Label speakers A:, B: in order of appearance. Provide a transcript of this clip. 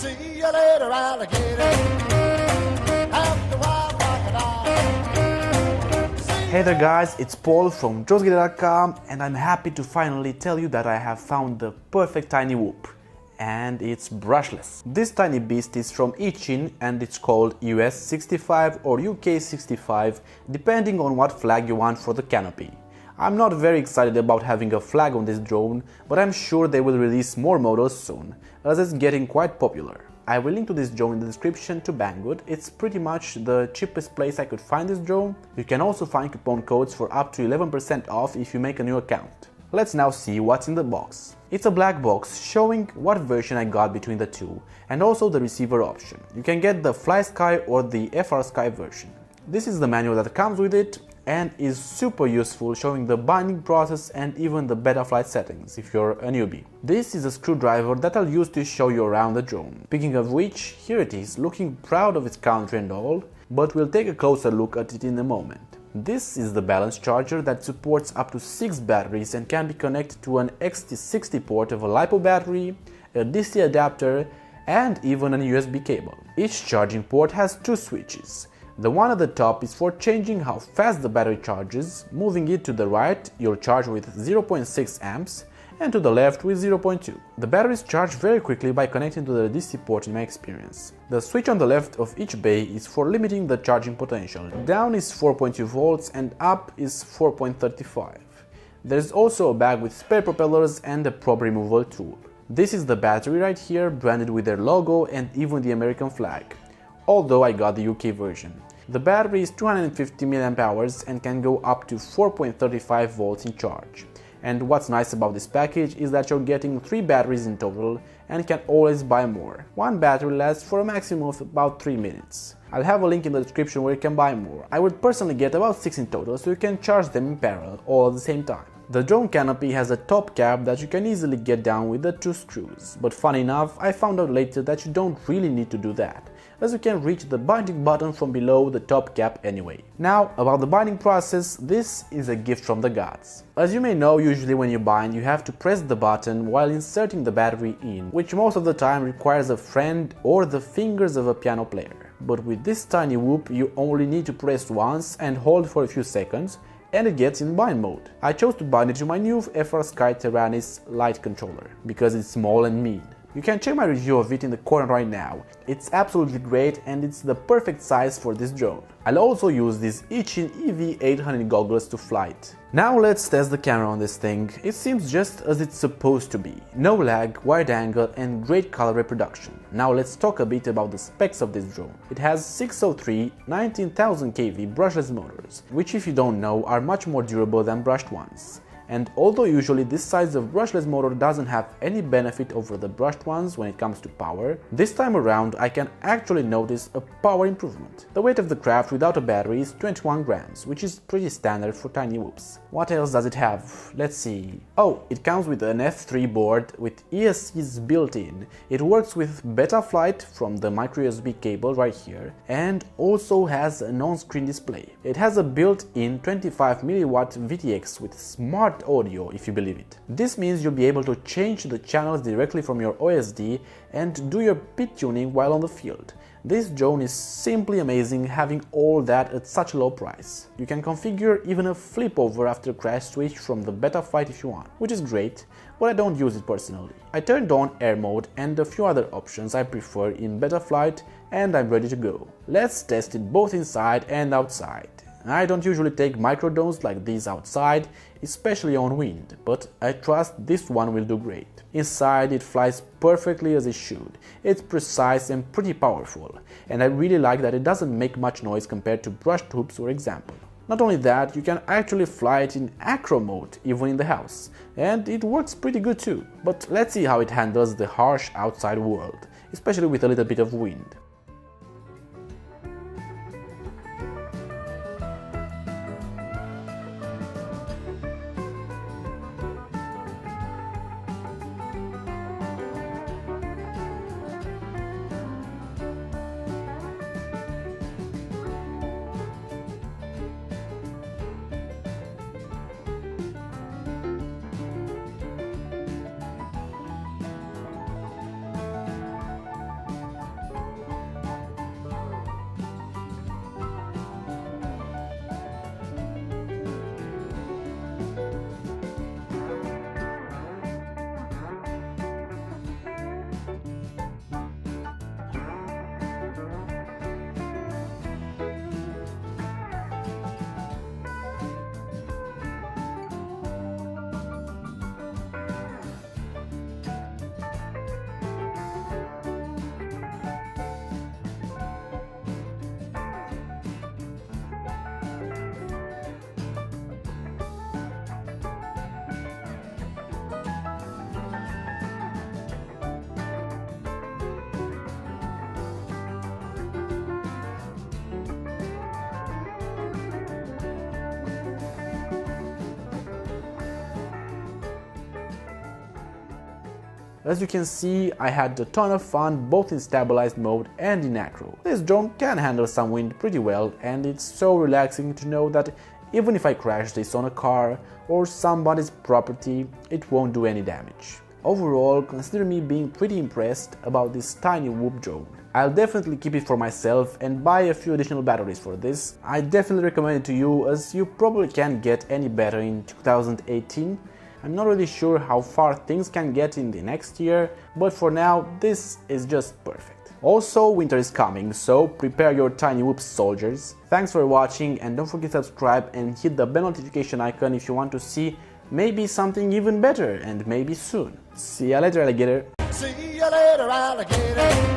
A: See you later, alligator. After a while, crocodile.
B: Hey there guys, it's Paul from joe'sguitar.com and I'm happy to finally tell you that I have found the perfect tiny whoop. And it's brushless. This tiny beast is from Eachine and it's called US65 or uk65 depending on what flag you want for the canopy. I'm not very excited about having a flag on this drone, but I'm sure they will release more models soon, as it's getting quite popular. I will link to this drone in the description to Banggood. It's pretty much the cheapest place I could find this drone. You can also find coupon codes for up to 11% off if you make a new account. Let's now see what's in the box. It's a black box showing what version I got between the two, and also the receiver option. You can get the FlySky or the FrSky version. This is the manual that comes with it and is super useful, showing the binding process and even the Betaflight settings if you're a newbie. This is a screwdriver that I'll use to show you around the drone. Speaking of which, here it is, looking proud of its country and all, but we'll take a closer look at it in a moment. This is the balance charger that supports up to 6 batteries and can be connected to an XT60 port of a LiPo battery, a DC adapter and even a USB cable. Each charging port has 2 switches. The one at the top is for changing how fast the battery charges. Moving it to the right, you'll charge with 0.6 amps and to the left with 0.2. The batteries charge very quickly by connecting to the DC port in my experience. The switch on the left of each bay is for limiting the charging potential. Down is 4.2 volts and up is 4.35. There's also a bag with spare propellers and a probe removal tool. This is the battery right here, branded with their logo and even the American flag, although I got the UK version. The battery is 250 mAh and can go up to 4.35 volts in charge. And what's nice about this package is that you're getting 3 batteries in total and can always buy more. One battery lasts for a maximum of about 3 minutes. I'll have a link in the description where you can buy more. I would personally get about 6 in total, so you can charge them in parallel all at the same time. The drone canopy has a top cap that you can easily get down with the 2 screws, but funny enough, I found out later that you don't really need to do that, as you can reach the binding button from below the top cap anyway. Now, about the binding process, this is a gift from the gods. As you may know, usually when you bind, you have to press the button while inserting the battery in, which most of the time requires a friend or the fingers of a piano player. But with this tiny whoop, you only need to press once and hold for a few seconds, and it gets in bind mode. I chose to bind it to my new FrSky Tyrannis light controller, because it's small and mean. You can check my review of it in the corner right now. It's absolutely great and it's the perfect size for this drone. I'll also use these Eachine EV800 goggles to fly it. Now let's test the camera on this thing. It seems just as it's supposed to be. No lag, wide angle and great color reproduction. Now let's talk a bit about the specs of this drone. It has 603 19,000 kV brushless motors, which if you don't know are much more durable than brushed ones. And although usually this size of brushless motor doesn't have any benefit over the brushed ones when it comes to power, this time around I can actually notice a power improvement. The weight of the craft without a battery is 21 grams, which is pretty standard for tiny whoops. What else does it have? Let's see. Oh, it comes with an F3 board with ESCs built in. It works with Betaflight from the micro USB cable right here and also has an on-screen display. It has a built-in 25mW VTX with smartaudio, if you believe it. This means you'll be able to change the channels directly from your OSD and do your pit tuning while on the field. This drone is simply amazing, having all that at such a low price. You can configure even a flip over after a crash switch from the Betaflight if you want, which is great, but I don't use it personally. I turned on air mode and a few other options I prefer in Betaflight and I'm ready to go. Let's test it both inside and outside. I don't usually take microdrones like these outside, especially on wind, but I trust this one will do great. Inside it flies perfectly as it should. It's precise and pretty powerful, and I really like that it doesn't make much noise compared to brushed whoops for example. Not only that, you can actually fly it in acro mode even in the house, and it works pretty good too. But let's see how it handles the harsh outside world, especially with a little bit of wind. As you can see, I had a ton of fun both in stabilized mode and in acro. This drone can handle some wind pretty well, and it's so relaxing to know that even if I crash this on a car or somebody's property, it won't do any damage. Overall, consider me being pretty impressed about this tiny Whoop drone. I'll definitely keep it for myself and buy a few additional batteries for this. I definitely recommend it to you, as you probably can't get any better in 2018. I'm not really sure how far things can get in the next year, but for now this is just perfect. Also, winter is coming, so prepare your tiny Whoops, soldiers. Thanks for watching, and don't forget to subscribe and hit the bell notification icon if you want to see maybe something even better, and maybe soon. See ya later, alligator.
A: See you later, alligator.